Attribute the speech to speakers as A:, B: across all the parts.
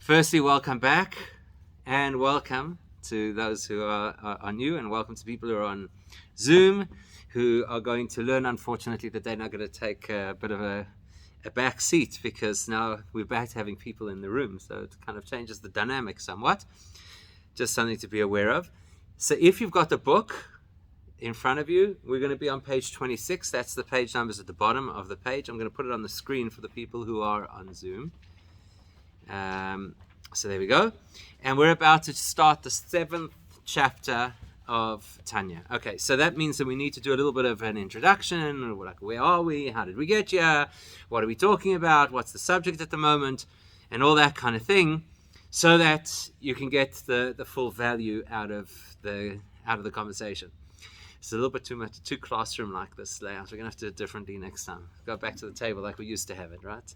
A: Firstly, welcome back, and welcome to those who are new, and welcome to people who are on Zoom, who are going to learn, unfortunately, that they're now going to take a bit of a back seat, because now we're back to having people in the room, so it kind of changes the dynamic somewhat. Just something to be aware of. So if you've got the book in front of you, we're going to be on page 26. That's the page numbers at the bottom of the page. I'm going to put it on the screen for the people who are on Zoom. So there we go. And we're about to start the 7th chapter of Tanya. Okay, so that means that we need to do a little bit of an introduction. Like, where are we? How did we get here? What are we talking about? What's the subject at the moment? And all that kind of thing, so that you can get the full value out of the conversation. It's a little bit too classroom like this layout. We're going to have to do it differently next time. Go back to the table like we used to have it, right?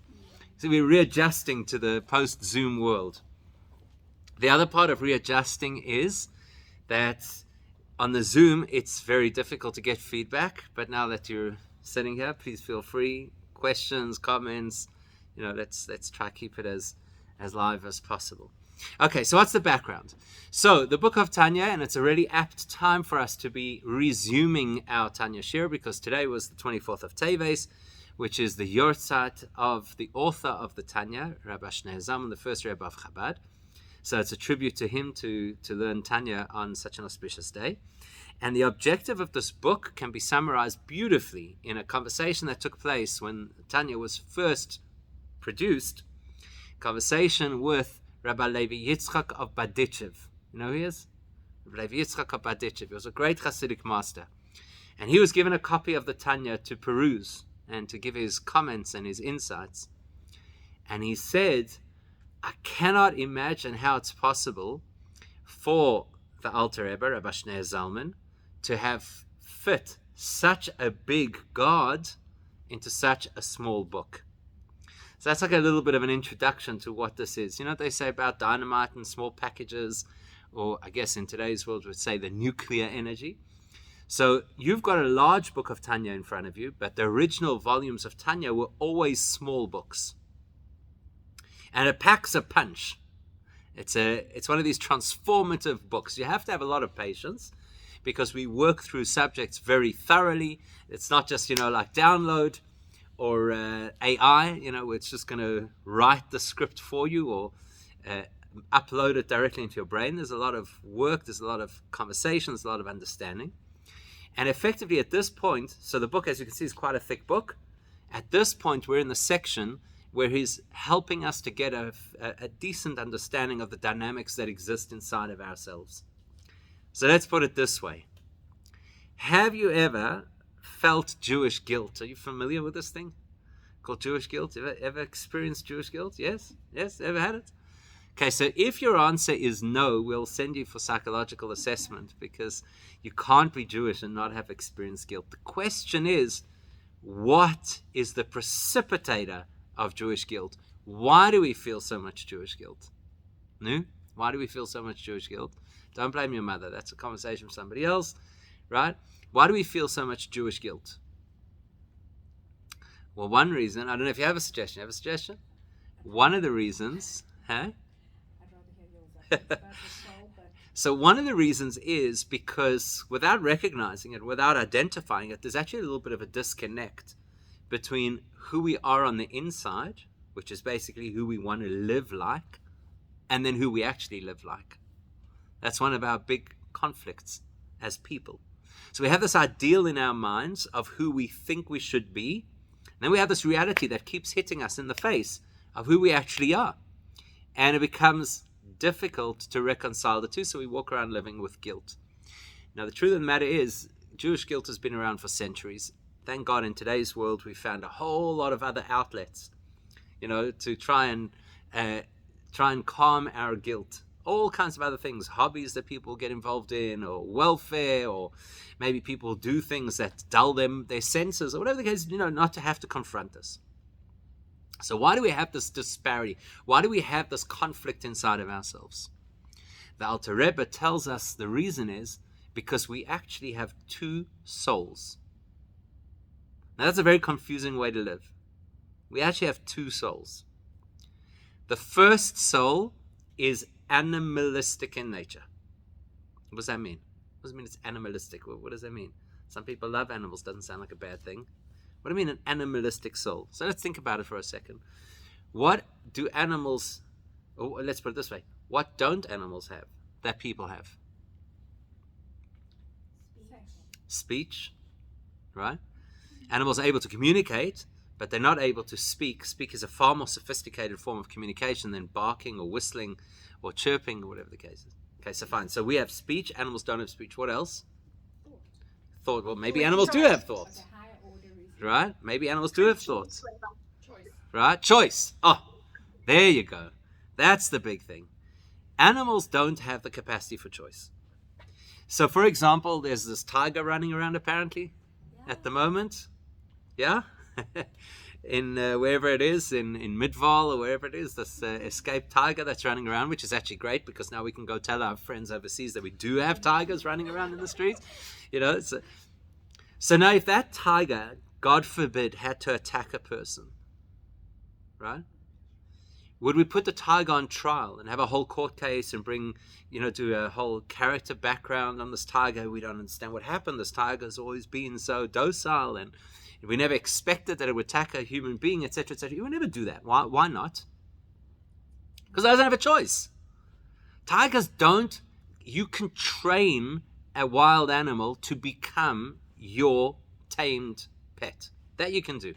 A: So we're readjusting to the post-Zoom world. The other part of readjusting is that on the Zoom, it's very difficult to get feedback. But now that you're sitting here, please feel free. Questions, comments, let's try to keep it as live as possible. Okay, so what's the background? So the book of Tanya, and it's a really apt time for us to be resuming our Tanya Shir, because today was the 24th of Teves, which is the Yortzeit of the author of the Tanya, Rabbi Shneur Zalman, the first Rebbe of Chabad. So it's a tribute to him to learn Tanya on such an auspicious day. And the objective of this book can be summarized beautifully in a conversation that took place when Tanya was first produced, conversation with Rabbi Levi Yitzchak of Badichev. You know who he is? Rabbi Levi Yitzchak of Badichev. He was a great Hasidic master. And he was given a copy of the Tanya to peruse and to give his comments and his insights. And he said, I cannot imagine how it's possible for the Alter Rebbe, Rabbi Shneur Zalman, to have fit such a big God into such a small book. So that's like a little bit of an introduction to what this is. You know what they say about dynamite and small packages, or I guess in today's world would say the nuclear energy. So you've got a large book of Tanya in front of you, but the original volumes of Tanya were always small books. And it packs a punch. It's one of these transformative books. You have to have a lot of patience, because we work through subjects very thoroughly. It's not just, like download or AI, it's just going to write the script for you or upload it directly into your brain. There's a lot of work, there's a lot of conversations, a lot of understanding. And effectively at this point, so the book, as you can see, is quite a thick book. At this point, we're in the section where he's helping us to get a decent understanding of the dynamics that exist inside of ourselves. So let's put it this way. Have you ever felt Jewish guilt? Are you familiar with this thing called Jewish guilt? Ever experienced Jewish guilt? Yes? Ever had it? Okay, so if your answer is no, we'll send you for psychological assessment, because you can't be Jewish and not have experienced guilt. The question is, what is the precipitator of Jewish guilt? Why do we feel so much Jewish guilt? No? Why do we feel so much Jewish guilt? Don't blame your mother. That's a conversation with somebody else, right? Why do we feel so much Jewish guilt? Well, one reason, I don't know if you have a suggestion. You have a suggestion? One of the reasons, huh? So one of the reasons is because without recognizing it, without identifying it, there's actually a little bit of a disconnect between who we are on the inside, which is basically who we want to live like, and then who we actually live like. That's one of our big conflicts as people. So we have this ideal in our minds of who we think we should be. And then we have this reality that keeps hitting us in the face of who we actually are. And it becomes difficult to reconcile the two, so we walk around living with guilt. Now, the truth of the matter is, Jewish guilt has been around for centuries. Thank God in today's world we found a whole lot of other outlets, to try and calm our guilt. All kinds of other things, hobbies that people get involved in, or welfare, or maybe people do things that dull their senses, or whatever the case, not to have to confront us. So why do we have this disparity? Why do we have this conflict inside of ourselves? The Alter Rebbe tells us the reason is because we actually have two souls. Now that's a very confusing way to live. We actually have two souls. The first soul is animalistic in nature. What does that mean? What does it mean it's animalistic? What does that mean? Some people love animals. Doesn't sound like a bad thing. What do you mean an animalistic soul? So let's think about it for a second. What do animals, or let's put it this way, what don't animals have that people have? Speech, right? Animals are able to communicate, but they're not able to speak. Speak is a far more sophisticated form of communication than barking or whistling or chirping or whatever the case is. Okay, so fine. So we have speech. Animals don't have speech. What else? Thought. Well, maybe animals do have thoughts. Right? Maybe animals do have thoughts. Right? Choice. Oh, there you go. That's the big thing. Animals don't have the capacity for choice. So, for example, there's this tiger running around apparently at the moment. Yeah? In wherever it is, in Midval or wherever it is, this escaped tiger that's running around, which is actually great because now we can go tell our friends overseas that we do have tigers running around in the streets. So now if that tiger, God forbid, had to attack a person, right? Would we put the tiger on trial and have a whole court case and bring, do a whole character background on this tiger? We don't understand what happened. This tiger's always been so docile and we never expected that it would attack a human being, etc., etc. You would never do that. Why not? Because it doesn't have a choice. Tigers don't. You can train a wild animal to become your tamed pet. That you can do.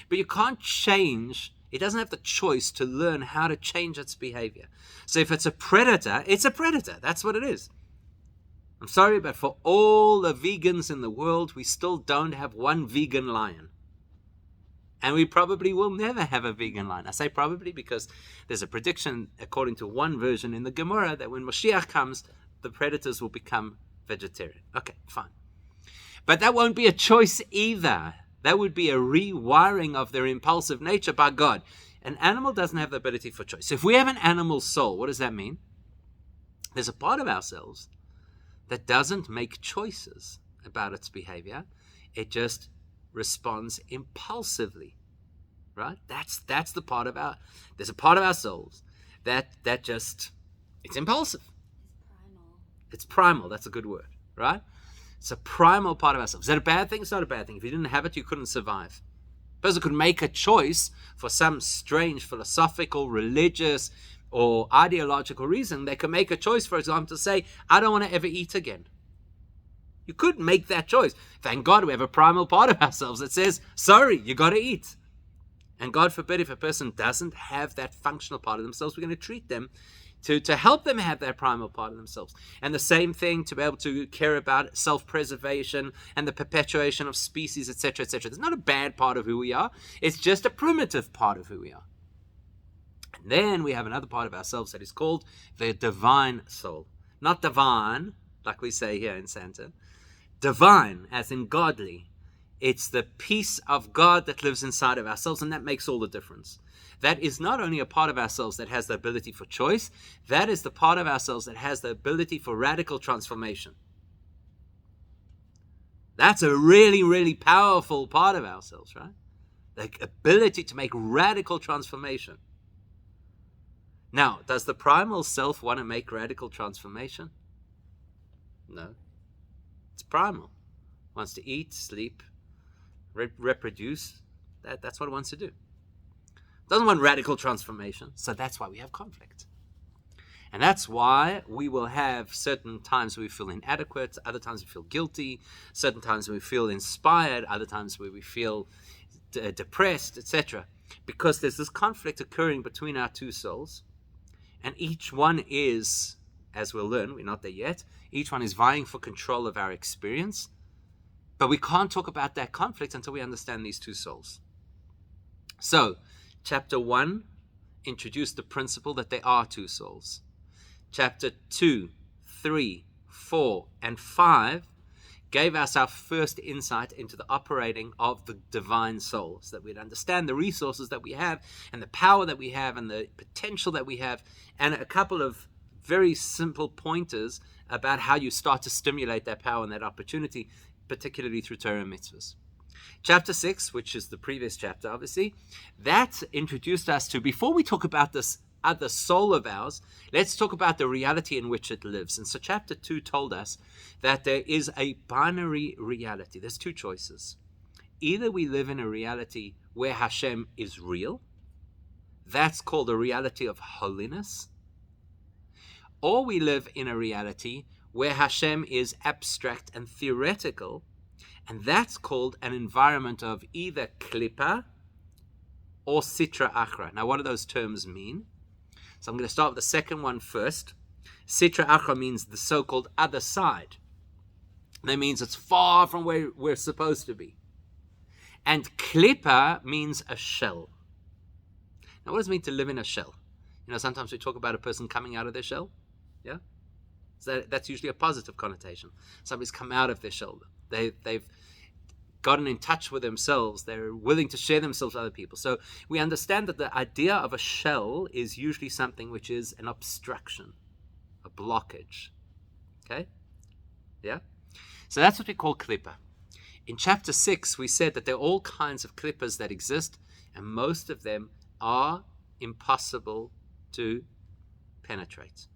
A: But you can't change. It doesn't have the choice to learn how to change its behavior. So if it's a predator, it's a predator. That's what it is. I'm sorry, but for all the vegans in the world, we still don't have one vegan lion. And we probably will never have a vegan lion. I say probably because there's a prediction, according to one version in the Gemara, that when Mashiach comes, the predators will become vegetarian. Okay, fine. But that won't be a choice either. That would be a rewiring of their impulsive nature by God. An animal doesn't have the ability for choice. So if we have an animal soul, what does that mean? There's a part of ourselves that doesn't make choices about its behavior. It just responds impulsively, right? That's the part of there's a part of our souls that just, it's impulsive. It's primal. That's a good word, right? It's a primal part of ourselves. Is that a bad thing? It's not a bad thing. If you didn't have it, you couldn't survive. A person could make a choice for some strange philosophical, religious, or ideological reason. They could make a choice, for example, to say, I don't want to ever eat again. You could make that choice. Thank God we have a primal part of ourselves that says, sorry, you got to eat. And God forbid if a person doesn't have that functional part of themselves, we're going to treat them to help them have that primal part of themselves. And the same thing to be able to care about self-preservation and the perpetuation of species, etc., etc. There's not a bad part of who we are. It's just a primitive part of who we are. And then we have another part of ourselves that is called the divine soul. Not divine, like we say here in Santa. Divine, as in godly. It's the peace of God that lives inside of ourselves, and that makes all the difference. That is not only a part of ourselves that has the ability for choice, that is the part of ourselves that has the ability for radical transformation. That's a really, really powerful part of ourselves, right? The ability to make radical transformation. Now, does the primal self want to make radical transformation? No. It's primal. It wants to eat, sleep, reproduce. That's what it wants to do. It doesn't want radical transformation. So that's why we have conflict. And that's why we will have certain times we feel inadequate, other times we feel guilty, certain times we feel inspired, other times where we feel depressed, etc. Because there's this conflict occurring between our two souls. And each one is, as we'll learn, we're not there yet, each one is vying for control of our experience. But we can't talk about that conflict until we understand these two souls. So, chapter 1 introduced the principle that there are two souls. Chapter 2, 3, 4, and 5 gave us our first insight into the operating of the divine soul, so that we'd understand the resources that we have and the power that we have and the potential that we have, and a couple of very simple pointers about how you start to stimulate that power and that opportunity, particularly through Torah and mitzvahs. Chapter 6, which is the previous chapter, obviously, that introduced us to, before we talk about this other soul of ours, let's talk about the reality in which it lives. And so chapter 2 told us that there is a binary reality. There's two choices. Either we live in a reality where Hashem is real, that's called a reality of holiness, or we live in a reality where Hashem is abstract and theoretical, and that's called an environment of either klippa or sitra achra. Now, what do those terms mean? So I'm going to start with the second one first. Sitra achra means the so-called other side. That means it's far from where we're supposed to be. And klippa means a shell. Now, what does it mean to live in a shell? You know, sometimes we talk about a person coming out of their shell. Yeah? So that's usually a positive connotation. Somebody's come out of their shell. They've gotten in touch with themselves. They're willing to share themselves with other people. So we understand that the idea of a shell is usually something which is an obstruction, a blockage. Okay? Yeah? So that's what we call klippa. In chapter 6, we said that there are all kinds of klippas that exist, and most of them are impossible to penetrate.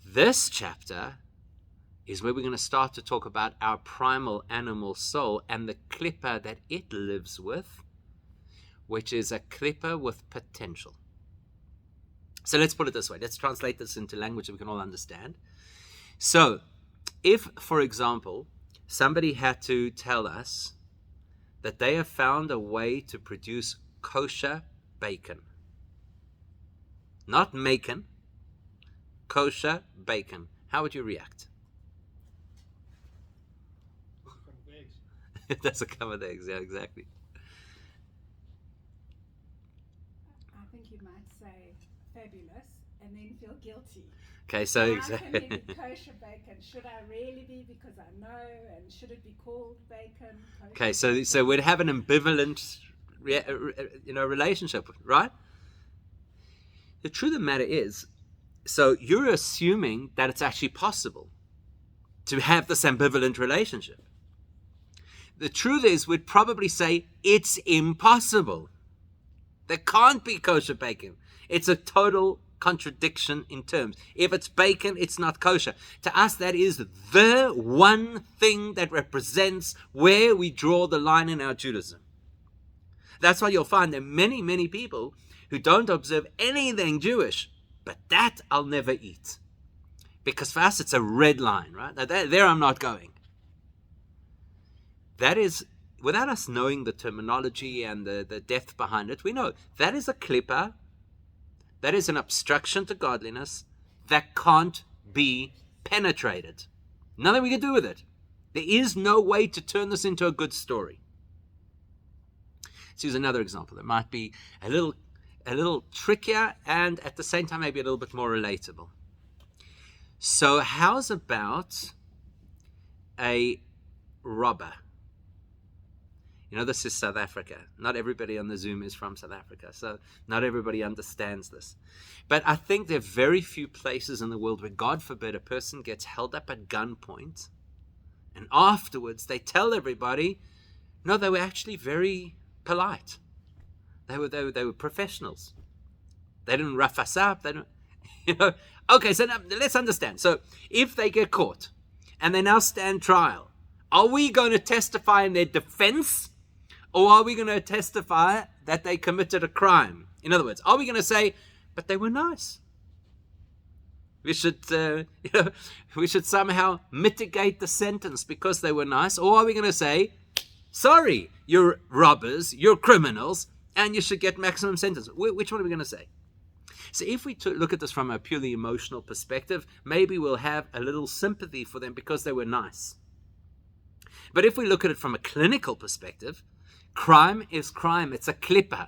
A: This chapter is where we're going to start to talk about our primal animal soul and the klippa that it lives with, which is a klippa with potential. So let's put it this way. Let's translate this into language that we can all understand. So, if, for example, somebody had to tell us that they have found a way to produce kosher bacon, not macon, kosher bacon, how would you react? It doesn't cover the eggs, yeah, exactly.
B: I think you might say fabulous and then feel guilty.
A: Okay, so
B: exactly. Kosher bacon. Should I really be? Because I know, and should it be called bacon?
A: Okay, so we'd have an ambivalent, relationship, right? The truth of the matter is, so you're assuming that it's actually possible to have this ambivalent relationship. The truth is, we'd probably say it's impossible. There can't be kosher bacon. It's a total contradiction in terms. If it's bacon, it's not kosher. To us, that is the one thing that represents where we draw the line in our Judaism. That's why you'll find there are many, many people who don't observe anything Jewish, but that I'll never eat. Because for us, it's a red line, right? Now, there I'm not going. That is, without us knowing the terminology and the depth behind it, we know that is a klippa, that is an obstruction to godliness that can't be penetrated. Nothing we can do with it. There is no way to turn this into a good story. Let's use another example that might be a little trickier and at the same time maybe a little bit more relatable. So how's about a robber? You know, this is South Africa. Not everybody on the Zoom is from South Africa, so not everybody understands this. But I think there are very few places in the world where, God forbid, a person gets held up at gunpoint, and afterwards they tell everybody, no, they were actually very polite. They were professionals. They didn't rough us up. They don't, Okay, so now, let's understand. So if they get caught and they now stand trial, are we going to testify in their defense? Or are we going to testify that they committed a crime? In other words, are we going to say, but they were nice? We should somehow mitigate the sentence because they were nice. Or are we going to say, sorry, you're robbers, you're criminals, and you should get maximum sentence? Which one are we going to say? So if we look at this from a purely emotional perspective, maybe we'll have a little sympathy for them because they were nice. But if we look at it from a clinical perspective, crime is crime. It's a klippa.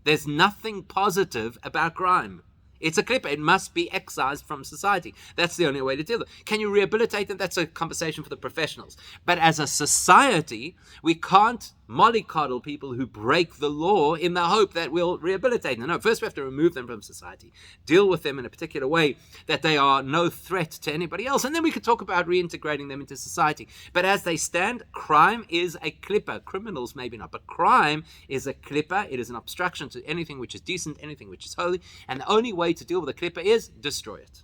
A: There's nothing positive about crime. It's a klippa. It must be excised from society. That's the only way to deal with it. Can you rehabilitate them? That's a conversation for the professionals. But as a society, we can't mollycoddle people who break the law in the hope that we'll rehabilitate them. No, first we have to remove them from society, deal with them in a particular way that they are no threat to anybody else, and then we could talk about reintegrating them into society. But as they stand, crime is a clipper. Criminals maybe not, but crime is a clipper. It is an obstruction to anything which is decent, anything which is holy, and the only way to deal with a clipper is destroy it.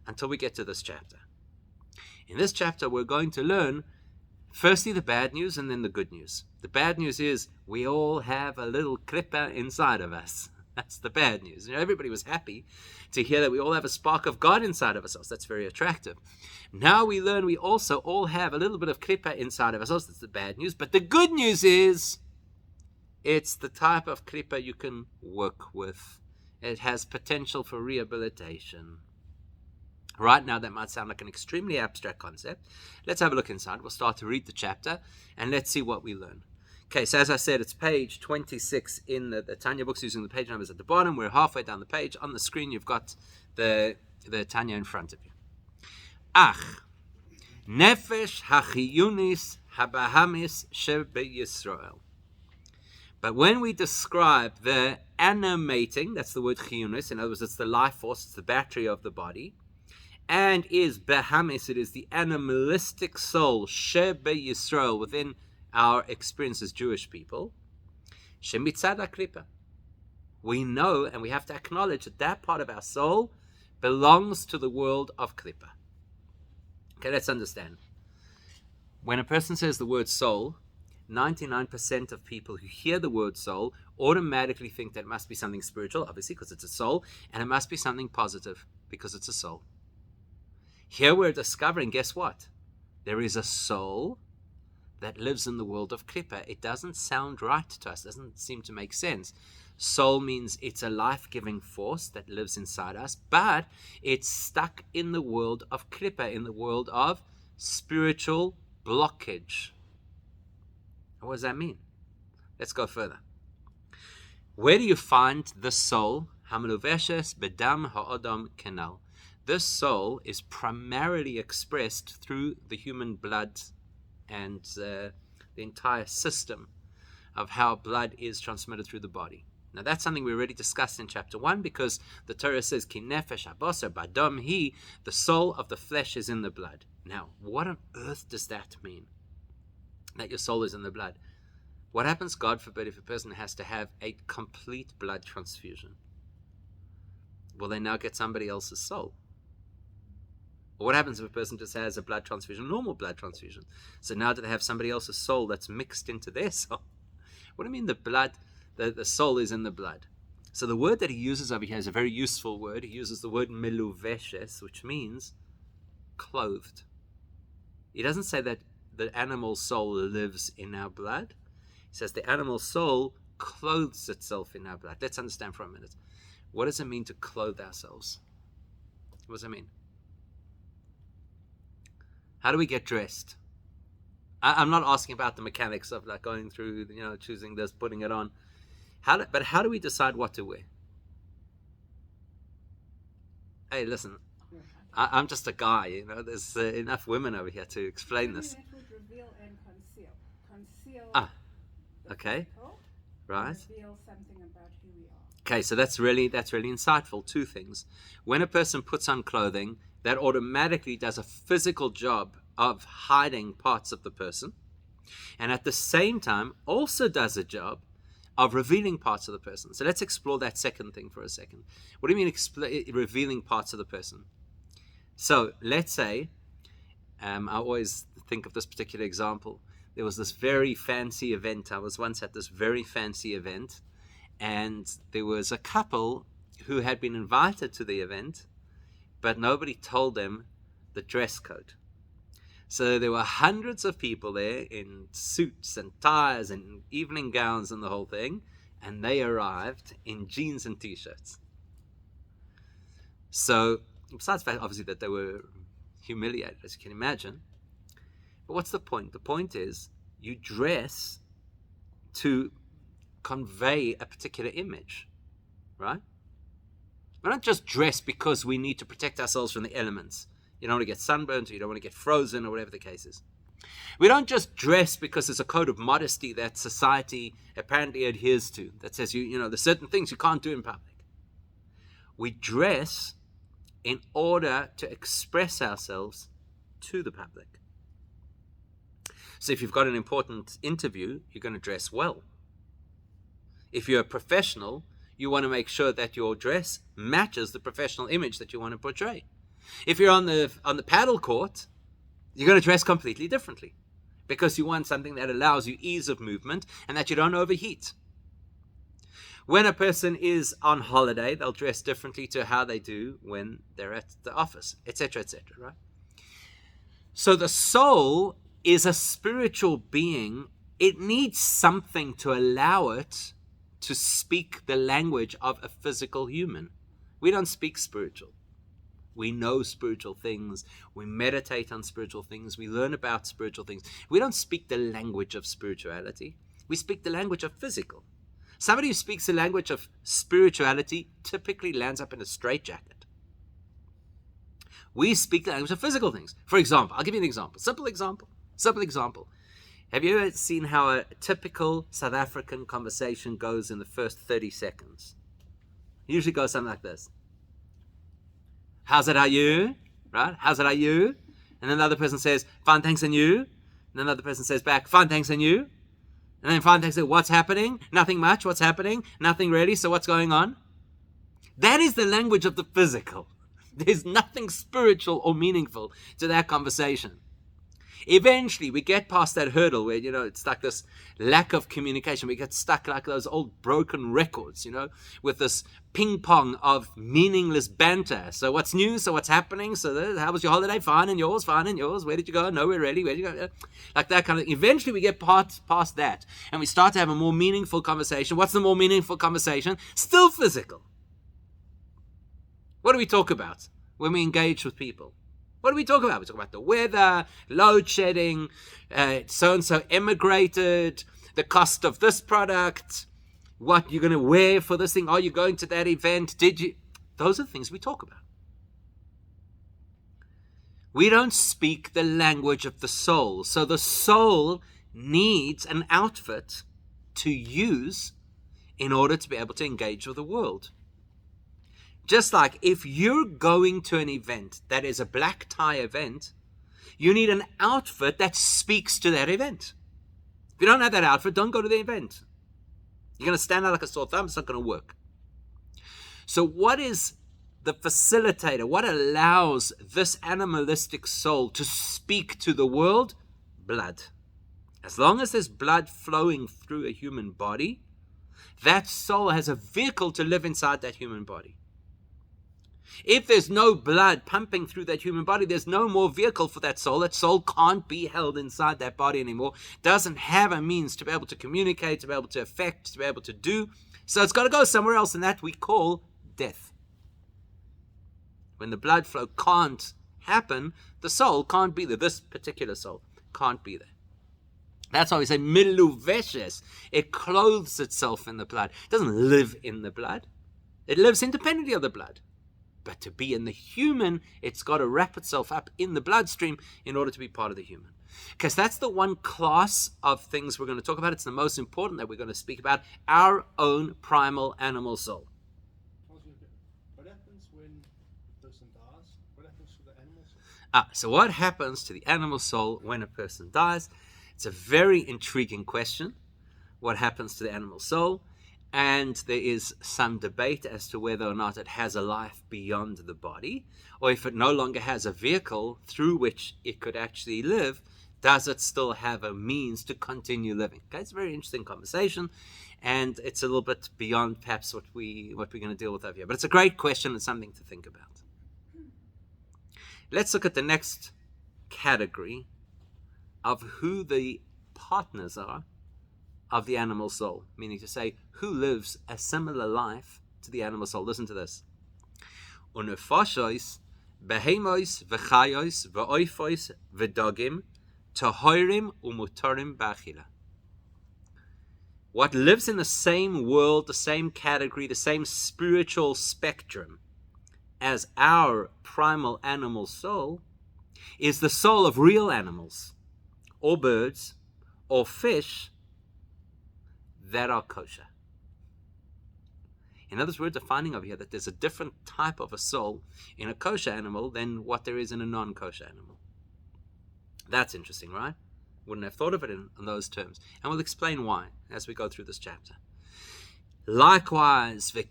A: Until we get to this chapter. In this chapter, we're going to learn, firstly, the bad news and then the good news. The bad news is we all have a little clipper inside of us. That's the bad news. Everybody was happy to hear that we all have a spark of God inside of ourselves. That's very attractive. Now we learn we also all have a little bit of clipper inside of ourselves. That's the bad news. But the good news is it's the type of clipper you can work with. It has potential for rehabilitation. Right now, that might sound like an extremely abstract concept. Let's have a look inside. We'll start to read the chapter, and let's see what we learn. Okay, so as I said, it's page 26 in the Tanya books, using the page numbers at the bottom. We're halfway down the page. On the screen, you've got the Tanya in front of you. Ach, nefesh hachiyunis habahamis shebe Yisrael. But when we describe the animating, that's the word chiyunis, in other words, it's the life force, it's the battery of the body, and is behamis, it is the animalistic soul, shebe Yisrael, within our experience as Jewish people, shemitzad klipa. We know and we have to acknowledge that that part of our soul belongs to the world of klipa. Okay, let's understand. When a person says the word soul, 99% of people who hear the word soul automatically think that it must be something spiritual, obviously, because it's a soul, and it must be something positive, because it's a soul. Here we're discovering, guess what? There is a soul that lives in the world of Klippa. It doesn't sound right to us, doesn't seem to make sense. Soul means it's a life-giving force that lives inside us, but it's stuck in the world of Klippa, in the world of spiritual blockage. What does that mean? Let's go further. Where do you find the soul? Hameluveshes bedam ha'odam kenal. This soul is primarily expressed through the human blood and the entire system of how blood is transmitted through the body. Now that's something we already discussed in chapter 1, because the Torah says, Ki nefesh habasar badam hi, the soul of the flesh is in the blood. Now, what on earth does that mean? That your soul is in the blood. What happens, God forbid, if a person has to have a complete blood transfusion? Will they now get somebody else's soul? Or what happens if a person just has a blood transfusion, normal blood transfusion? So now do they have somebody else's soul that's mixed into their soul? What do you mean the blood, the soul is in the blood? So the word that he uses over here is a very useful word. He uses the word meluveshes, which means clothed. He doesn't say that the animal soul lives in our blood. He says the animal soul clothes itself in our blood. Let's understand for a minute. What does it mean to clothe ourselves? What does it mean? How do we get dressed? I'm not asking about the mechanics of like going through, choosing this, putting it on. But how do we decide what to wear? Hey, listen, I'm just a guy, there's enough women over here to explain this.
B: That would reveal and conceal. Conceal.
A: Okay. Right.
B: Reveal something about who we are.
A: Okay, so that's really insightful. Two things. When a person puts on clothing, that automatically does a physical job of hiding parts of the person, and at the same time also does a job of revealing parts of the person. So let's explore that second thing for a second. What do you mean revealing parts of the person? So let's say, I always think of this particular example. There was this very fancy event. I was once at this very fancy event, and there was a couple who had been invited to the event, but nobody told them the dress code. So there were hundreds of people there in suits and ties and evening gowns and the whole thing, and they arrived in jeans and t-shirts. So, besides the fact, obviously, that they were humiliated, as you can imagine, but what's the point? The point is, you dress to convey a particular image, right? We don't just dress because we need to protect ourselves from the elements. You don't want to get sunburned, or you don't want to get frozen, or whatever the case is. We don't just dress because there's a code of modesty that society apparently adheres to that says, there's certain things you can't do in public. We dress in order to express ourselves to the public. So if you've got an important interview, you're going to dress well. If you're a professional, you want to make sure that your dress matches the professional image that you want to portray. If you're on the paddle court, you're going to dress completely differently because you want something that allows you ease of movement and that you don't overheat. When a person is on holiday, they'll dress differently to how they do when they're at the office, etc., right? So the soul is a spiritual being. It needs something to allow it to speak the language of a physical human. We don't speak spiritual. We know spiritual things. We meditate on spiritual things. We learn about spiritual things. We don't speak the language of spirituality. We speak the language of physical. Somebody who speaks the language of spirituality typically lands up in a straitjacket. We speak the language of physical things. For example, I'll give you an example. Simple example. Have you ever seen how a typical South African conversation goes in the first 30 seconds? It usually goes something like this. How's it, how you? Right? How's it, how you? And then the other person says, fine, thanks, and you? And then the other person says back, fine, thanks, and you? And then fine, thanks, and what's happening? Nothing much. What's happening? Nothing really. So what's going on? That is the language of the physical. There's nothing spiritual or meaningful to that conversation. Eventually, we get past that hurdle where, it's like this lack of communication. We get stuck like those old broken records, with this ping pong of meaningless banter. So what's new? So what's happening? So how was your holiday? Fine, and yours? Fine, and yours? Where did you go? Nowhere really. Where did you go? Like that kind of thing. Eventually, we get past that, and we start to have a more meaningful conversation. What's the more meaningful conversation? Still physical. What do we talk about when we engage with people? What do we talk about? We talk about the weather, load shedding, so-and-so emigrated, the cost of this product, what you're going to wear for this thing. Are you going to that event? Those are the things we talk about. We don't speak the language of the soul. So the soul needs an outfit to use in order to be able to engage with the world. Just like if you're going to an event that is a black tie event, you need an outfit that speaks to that event. If you don't have that outfit, don't go to the event. You're going to stand out like a sore thumb. It's not going to work. So what is the facilitator? What allows this animalistic soul to speak to the world? Blood. As long as there's blood flowing through a human body, that soul has a vehicle to live inside that human body. If there's no blood pumping through that human body, there's no more vehicle for that soul. That soul can't be held inside that body anymore. Doesn't have a means to be able to communicate, to be able to affect, to be able to do. So it's got to go somewhere else, and that we call death. When the blood flow can't happen, the soul can't be there. This particular soul can't be there. That's why we say miluveshes. It clothes itself in the blood. It doesn't live in the blood. It lives independently of the blood. But to be in the human, it's got to wrap itself up in the bloodstream in order to be part of the human. Because that's the one class of things we're going to talk about. It's the most important that we're going to speak about, our own primal animal soul.
C: What happens when a person dies? What happens to the animal soul?
A: So what happens to the animal soul when a person dies? It's a very intriguing question. What happens to the animal soul? And there is some debate as to whether or not it has a life beyond the body, or if it no longer has a vehicle through which it could actually live, does it still have a means to continue living? Okay, it's a very interesting conversation, and it's a little bit beyond perhaps what we're going to deal with over here. But it's a great question and something to think about. Let's look at the next category of who the partners are of the animal soul, meaning to say, who lives a similar life to the animal soul. Listen to this. Unefashos, behemois, v'chayos, v'oifos, v'dogim, tahorim umutarim b'achila. What lives in the same world, the same category, the same spiritual spectrum as our primal animal soul is the soul of real animals. or birds or fish that are kosher. In other words, we're defining over here that there's a different type of a soul in a kosher animal than what there is in a non-kosher animal. That's interesting, right? Wouldn't have thought of it in those terms. And we'll explain why as we go through this chapter. Likewise, likewise,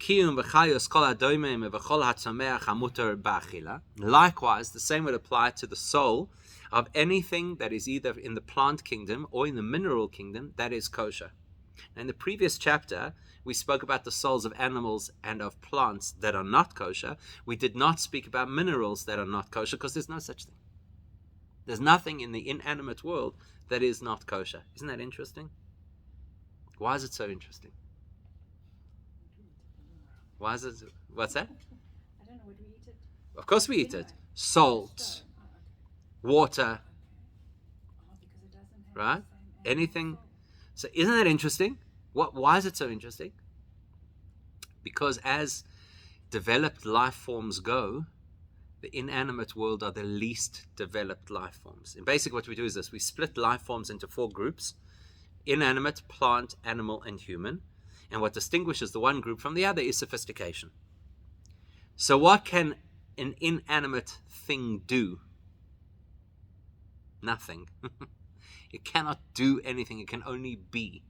A: the same would apply to the soul of anything that is either in the plant kingdom or in the mineral kingdom that is kosher. In the previous chapter, we spoke about the souls of animals and of plants that are not kosher. We did not speak about minerals that are not kosher because there's no such thing. There's nothing in the inanimate world that is not kosher. Isn't that interesting? Why is it so interesting? Why is it? What's that?
B: I don't know, would we eat it?
A: Of course we eat it. Salt,
B: Stone.
A: water,
B: Because it doesn't have
A: right?
B: the same
A: Anything.
B: animal
A: So isn't that interesting? Why is it so interesting? Because as developed life forms go, the inanimate world are the least developed life forms. And basically what we do is this. We split life forms into 4 groups: inanimate, plant, animal, and human. And what distinguishes the one group from the other is sophistication. So what can an inanimate thing do? Nothing. It cannot do anything. It can only be.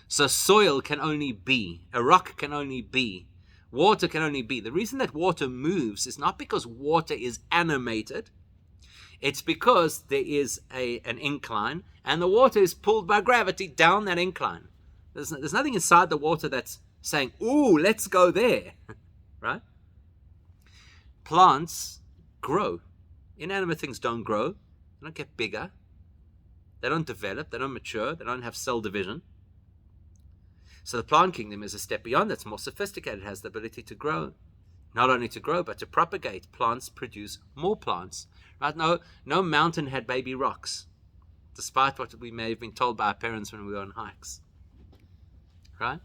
A: So soil can only be. A rock can only be. Water can only be. The reason that water moves is not because water is animated. It's because there is an incline and the water is pulled by gravity down that incline. There's nothing inside the water that's saying, ooh, let's go there. Right? Plants grow. Inanimate things don't grow. They don't get bigger. They don't develop. They don't mature. They don't have cell division. So the plant kingdom is a step beyond. That's more sophisticated. It has the ability to grow. Not only to grow, but to propagate. Plants produce more plants. Right? No mountain had baby rocks, despite what we may have been told by our parents when we were on hikes. Right?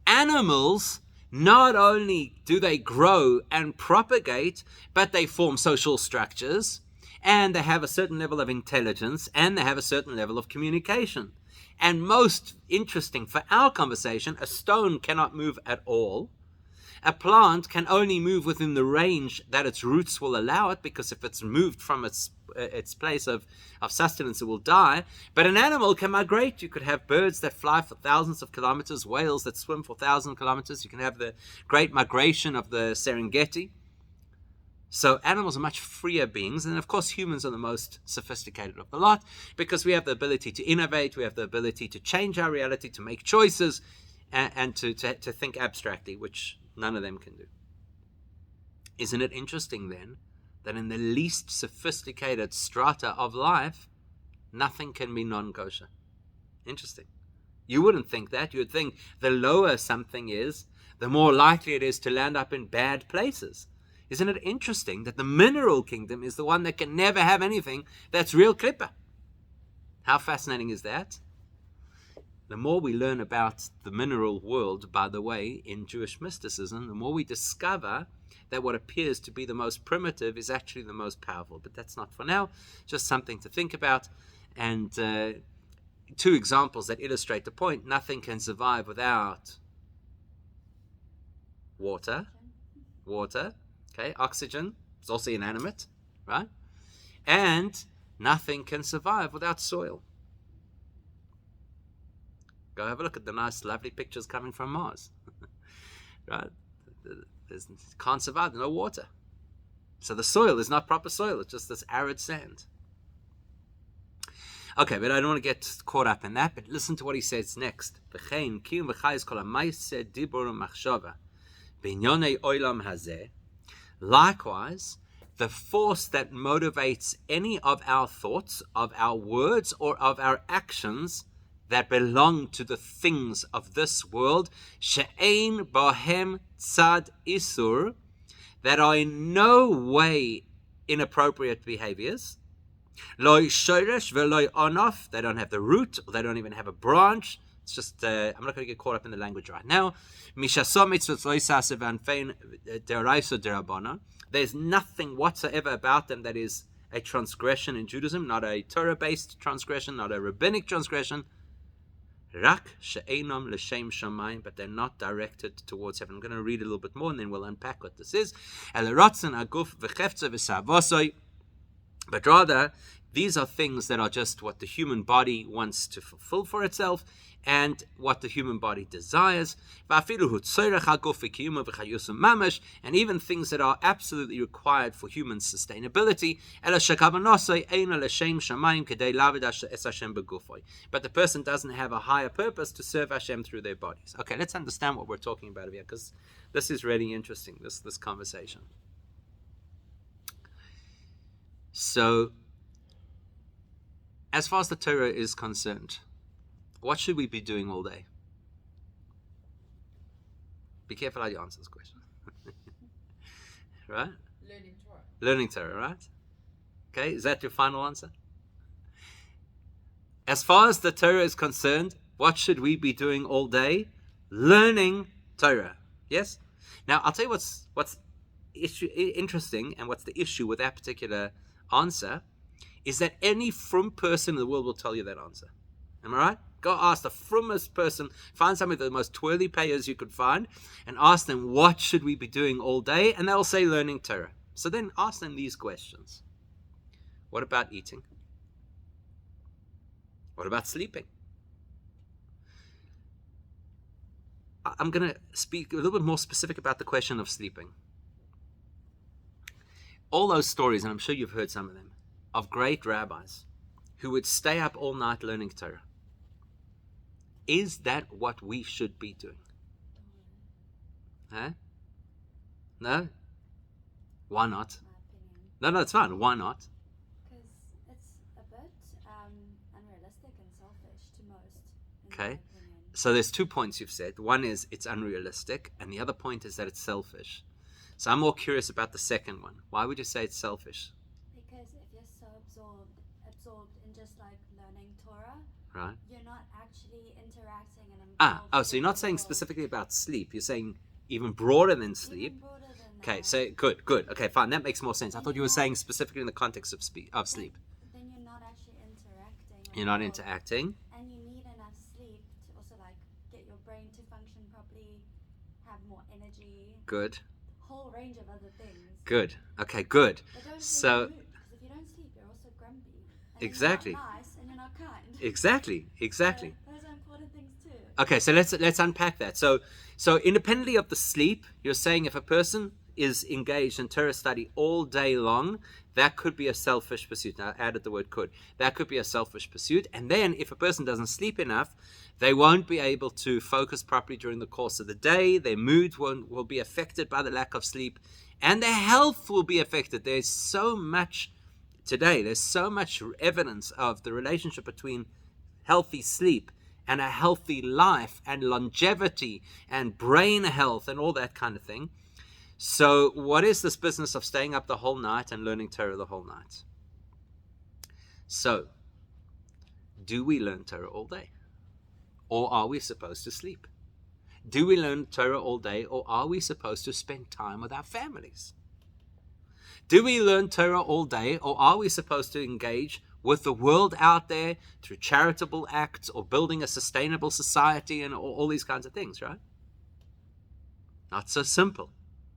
A: Animals, not only do they grow and propagate, but they form social structures, and they have a certain level of intelligence, and they have a certain level of communication. And most interesting for our conversation, a stone cannot move at all. A plant can only move within the range that its roots will allow it, because if it's moved from its place of sustenance, it will die. But an animal can migrate. You could have birds that fly for thousands of kilometers, whales that swim for thousands of kilometers. You can have the great migration of the Serengeti. So animals are much freer beings, and of course humans are the most sophisticated of the lot, because we have the ability to innovate, we have the ability to change our reality, to make choices, and to think abstractly, which none of them can do. Isn't it interesting then that in the least sophisticated strata of life, nothing can be non-kosher? Interesting. You wouldn't think that. You would think the lower something is, the more likely it is to land up in bad places. Isn't it interesting that the mineral kingdom is the one that can never have anything that's real klippa? How fascinating is that? The more we learn about the mineral world, by the way, in Jewish mysticism, the more we discover that what appears to be the most primitive is actually the most powerful. But that's not for now, just something to think about. And 2 examples that illustrate the point. Nothing can survive without water. Okay, oxygen is also inanimate, right? And nothing can survive without soil. Go have a look at the nice, lovely pictures coming from Mars. Right? Can't survive, no water. So the soil is not proper soil, it's just this arid sand. Okay, but I don't want to get caught up in that, but listen to what he says next. Likewise, the force that motivates any of our thoughts, of our words, or of our actions that belong to the things of this world, she'ein bohem tzad isur, that are in no way inappropriate behaviors, loy shoresh veloy onof, they don't have the root, or they don't even have a branch. It's just, I'm not going to get caught up in the language right now. There's nothing whatsoever about them that is a transgression in Judaism, not a Torah-based transgression, not a rabbinic transgression. Rak she'enom l'shem shamayim, but they're not directed towards heaven. I'm going to read a little bit more, and then we'll unpack what this is. El ratzon aguf v'chefza v'savosoi, but rather these are things that are just what the human body wants to fulfill for itself, and what the human body desires, and even things that are absolutely required for human sustainability. But the person doesn't have a higher purpose to serve Hashem through their bodies. Okay, let's understand what we're talking about here, because this is really interesting, this conversation. So, as far as the Torah is concerned, what should we be doing all day? Be careful how you answer this question. Right?
D: Learning Torah.
A: Learning Torah, right? Okay, is that your final answer? As far as the Torah is concerned, what should we be doing all day? Learning Torah. Yes? Now, I'll tell you what's interesting, and what's the issue with that particular answer, is that any frum person in the world will tell you that answer. Am I right? Go ask the frummest person, find some of the most twirly payers you could find, and ask them, what should we be doing all day? And they'll say learning Torah. So then ask them these questions. What about eating? What about sleeping? I'm going to speak a little bit more specific about the question of sleeping. All those stories, and I'm sure you've heard some of them, of great rabbis who would stay up all night learning Torah. Is that what we should be doing? Huh? No? Why not? No, it's fine. Why not?
E: Because it's a bit unrealistic and selfish to most.
A: Okay. So there's 2 points you've said. One is it's unrealistic, and the other point is that it's selfish. So I'm more curious about the second one. Why would you say it's selfish?
E: Because if you're so absorbed in just like learning Torah,
A: Right.
E: you're not actually interacting and involved.
A: So you're not saying specifically about sleep. You're saying even broader than sleep.
E: Even broader than
A: Okay,
E: that.
A: so good. Okay, fine. That makes more sense. I thought you were saying specifically in the context of sleep.
E: Then you're not actually interacting.
A: You're not
E: involved.
A: interacting.
E: And you need enough sleep to also like get your brain to function properly, have more energy,
A: Good.
E: whole range of other things.
A: Good. Okay, good.
E: But don't
A: So-
E: because if you don't sleep, you're also grumpy. And
A: Exactly.
E: You're not nice and you're not kind.
A: Exactly.
E: So those are important things too.
A: Okay, so let's unpack that. So independently of the sleep, you're saying if a person is engaged in Torah study all day long, that could be a selfish pursuit. Now, I added the word could. That could be a selfish pursuit. And then if a person doesn't sleep enough, they won't be able to focus properly during the course of the day. Their mood will be affected by the lack of sleep, and their health will be affected. There's so much evidence of the relationship between healthy sleep and a healthy life and longevity and brain health and all that kind of thing. So what is this business of staying up the whole night and learning Torah the whole night? So, do we learn Torah all day? Or are we supposed to sleep? Do we learn Torah all day, or are we supposed to spend time with our families? Do we learn Torah all day, or are we supposed to engage with the world out there through charitable acts or building a sustainable society and all these kinds of things, right? Not so simple.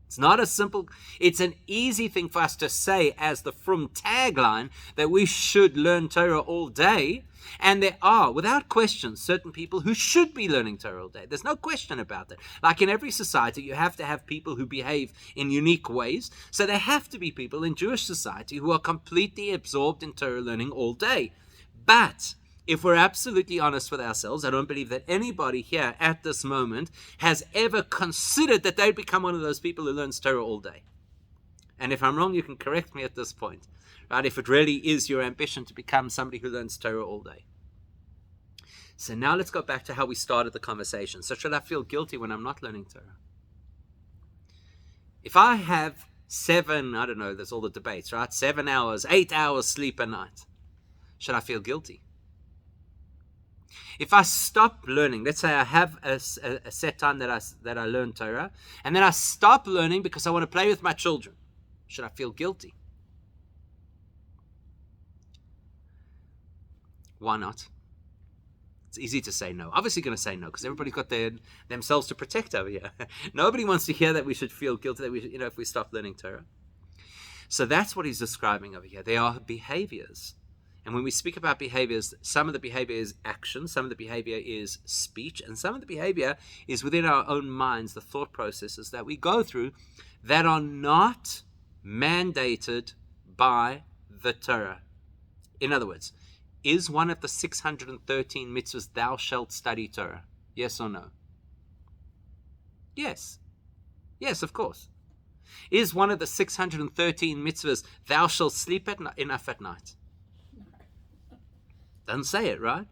A: It's not as simple. It's an easy thing for us to say as the frum tagline that we should learn Torah all day. And there are, without question, certain people who should be learning Torah all day. There's no question about that. Like in every society, you have to have people who behave in unique ways. So there have to be people in Jewish society who are completely absorbed in Torah learning all day. But if we're absolutely honest with ourselves, I don't believe that anybody here at this moment has ever considered that they'd become one of those people who learns Torah all day. And if I'm wrong, you can correct me at this point, right? If it really is your ambition to become somebody who learns Torah all day. So now let's go back to how we started the conversation. So should I feel guilty when I'm not learning Torah? If I have 7, I don't know, there's all the debates, right? 7 hours, 8 hours sleep a night, should I feel guilty? If I stop learning, let's say I have a set time that I learn Torah, and then I stop learning because I want to play with my children, should I feel guilty? Why not? It's easy to say no. Obviously going to say no because everybody's got themselves to protect over here. Nobody wants to hear that we should feel guilty that we should, if we stop learning Torah. So that's what he's describing over here. They are behaviors. And when we speak about behaviors, some of the behavior is action, some of the behavior is speech, and some of the behavior is within our own minds, the thought processes that we go through that are not mandated by the Torah. In other words, is one of the 613 mitzvahs thou shalt study Torah? Yes or no? Yes. Yes, of course. Is one of the 613 mitzvahs thou shalt sleep enough at night? Doesn't say it, right?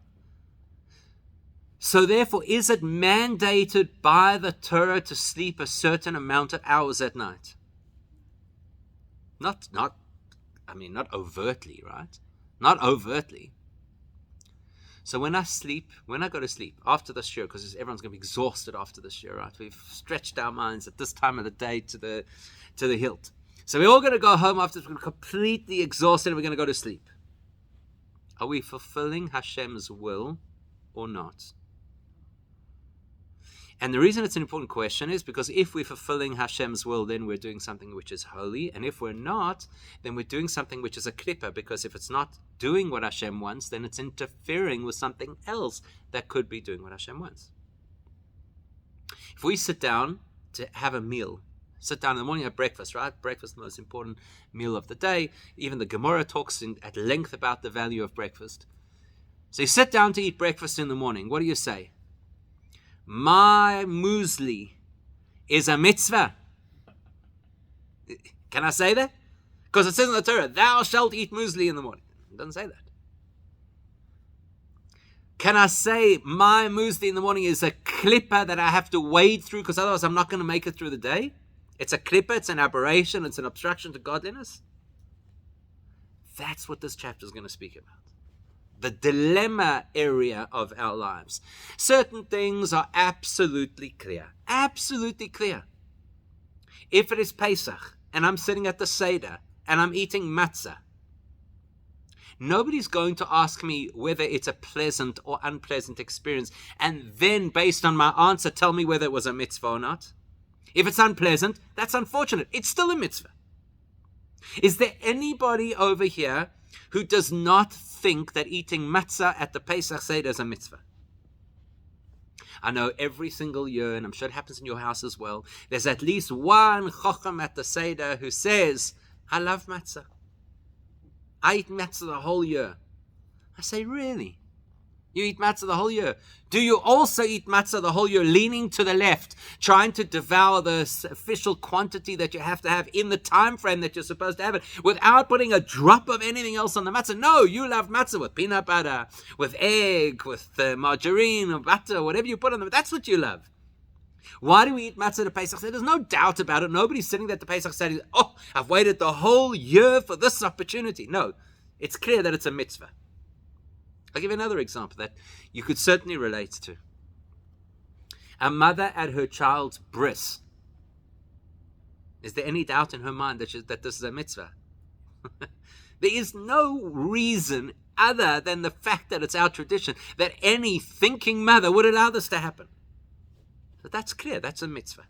A: So therefore, is it mandated by the Torah to sleep a certain amount of hours at night? Not overtly, right? Not overtly. So when I go to sleep after this shiur, because everyone's going to be exhausted after this shiur, right? We've stretched our minds at this time of the day to the hilt. So we're all going to go home after this, we're completely exhausted, and we're going to go to sleep. Are we fulfilling Hashem's will or not? And the reason it's an important question is because if we're fulfilling Hashem's will, then we're doing something which is holy. And if we're not, then we're doing something which is a klippa. Because if it's not doing what Hashem wants, then it's interfering with something else that could be doing what Hashem wants. If we sit down to have a meal, sit down in the morning at breakfast, right? Breakfast is the most important meal of the day. Even the Gemara talks at length about the value of breakfast. So you sit down to eat breakfast in the morning. What do you say? My muesli is a mitzvah. Can I say that? Because it says in the Torah, thou shalt eat muesli in the morning. It doesn't say that. Can I say my muesli in the morning is a klippa that I have to wade through because otherwise I'm not going to make it through the day? It's a klippa, it's an aberration, it's an obstruction to godliness. That's what this chapter is going to speak about. The dilemma area of our lives. Certain things are absolutely clear. Absolutely clear. If it is Pesach and I'm sitting at the Seder and I'm eating matzah, nobody's going to ask me whether it's a pleasant or unpleasant experience and then based on my answer tell me whether it was a mitzvah or not. If it's unpleasant, that's unfortunate. It's still a mitzvah. Is there anybody over here who does not think that eating matzah at the Pesach Seder is a mitzvah? I know every single year, and I'm sure it happens in your house as well, there's at least one chacham at the Seder who says, I love matzah. I eat matzah the whole year. I say, really? You eat matzah the whole year? Do you also eat matzah the whole year, leaning to the left, trying to devour the official quantity that you have to have in the time frame that you're supposed to have it, without putting a drop of anything else on the matzah? No, you love matzah with peanut butter, with egg, with margarine or butter, whatever you put on them. That's what you love. Why do we eat matzah at the Pesach Seder? There's no doubt about it. Nobody's sitting there at the Pesach Seder, oh, I've waited the whole year for this opportunity. No, it's clear that it's a mitzvah. I'll give you another example that you could certainly relate to. A mother at her child's bris. Is there any doubt in her mind that this is a mitzvah? There is no reason other than the fact that it's our tradition that any thinking mother would allow this to happen. But that's clear. That's a mitzvah.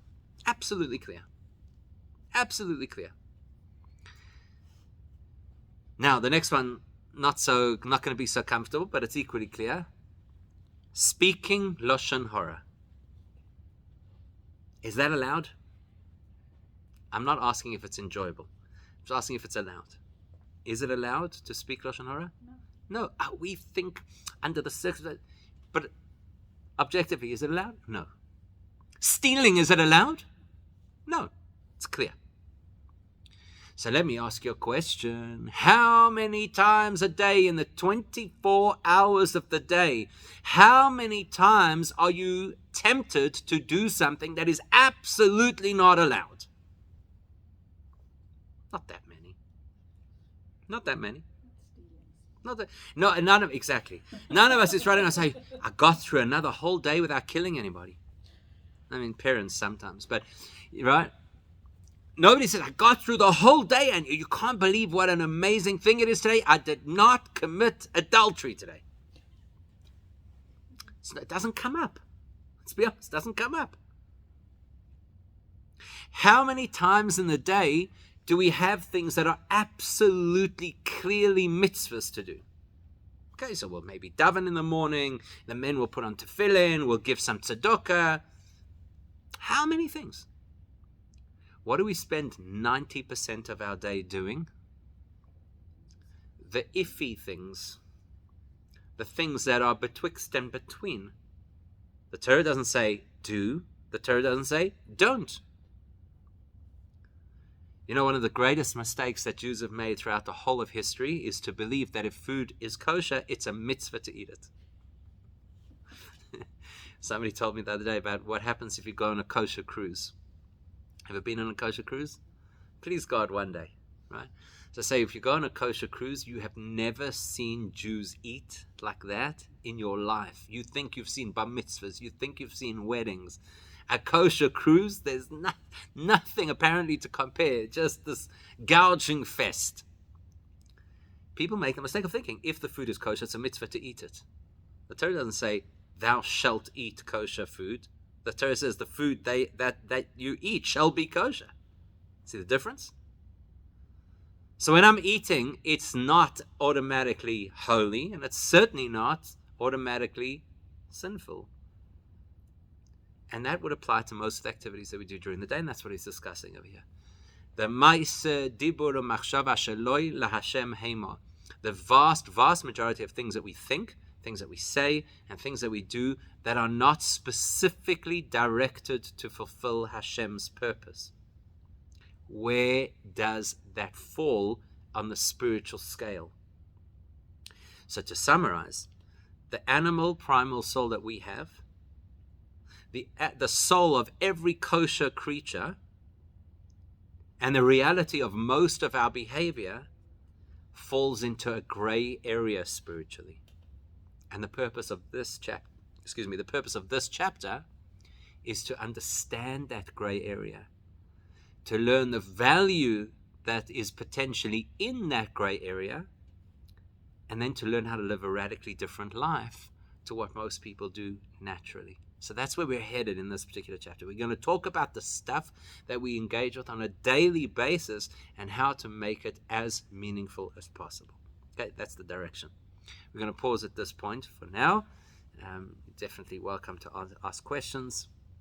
A: Absolutely clear. Absolutely clear. Now, the next one, not going to be so comfortable, but it's equally clear. Speaking Lashon Hara. Is that allowed? I'm not asking if it's enjoyable. I'm just asking if it's allowed. Is it allowed to speak Lashon Hara? No. We think under the circumstances, but objectively, is it allowed? No. Stealing, is it allowed? No. It's clear. So let me ask you a question. How many times a day in the 24 hours of the day, how many times are you tempted to do something that is absolutely not allowed? Not that many. Not that many. No, none of, exactly. None of us is right and I say, I got through another whole day without killing anybody. I mean, parents sometimes, but, right? Nobody says, I got through the whole day and you can't believe what an amazing thing it is today. I did not commit adultery today. It doesn't come up. Let's be honest, it doesn't come up. How many times in the day do we have things that are absolutely clearly mitzvahs to do? Okay, so we'll maybe daven in the morning, the men will put on tefillin, we'll give some tzedakah. How many things? What do we spend 90% of our day doing? The iffy things. The things that are betwixt and between. The Torah doesn't say do. The Torah doesn't say don't. You know, one of the greatest mistakes that Jews have made throughout the whole of history is to believe that if food is kosher, it's a mitzvah to eat it. Somebody told me the other day about what happens if you go on a kosher cruise. Ever been on a kosher cruise? Please God, one day, right? So say if you go on a kosher cruise, you have never seen Jews eat like that in your life. You think you've seen bar mitzvahs. You think you've seen weddings. A kosher cruise, there's nothing apparently to compare. Just this gouging fest. People make the mistake of thinking if the food is kosher, it's a mitzvah to eat it. The Torah doesn't say, thou shalt eat kosher food. The Torah says the food that you eat shall be kosher. See the difference? So when I'm eating, it's not automatically holy, and it's certainly not automatically sinful. And that would apply to most of the activities that we do during the day, and that's what he's discussing over here. The ma'aseh dibur u'machshava sheloi laHashem heima. The vast majority of things that we think, things that we say, and things that we do that are not specifically directed to fulfill Hashem's purpose. Where does that fall on the spiritual scale? So to summarize, the animal primal soul that we have, the soul of every kosher creature, and the reality of most of our behavior falls into a gray area spiritually. And the purpose of this chapter is to understand that gray area, to learn the value that is potentially in that gray area, and then to learn how to live a radically different life to what most people do naturally. So that's where we're headed in this particular chapter. We're going to talk about the stuff that we engage with on a daily basis and how to make it as meaningful as possible. Okay, that's the direction. We're going to pause at this point for now. Definitely welcome to ask questions.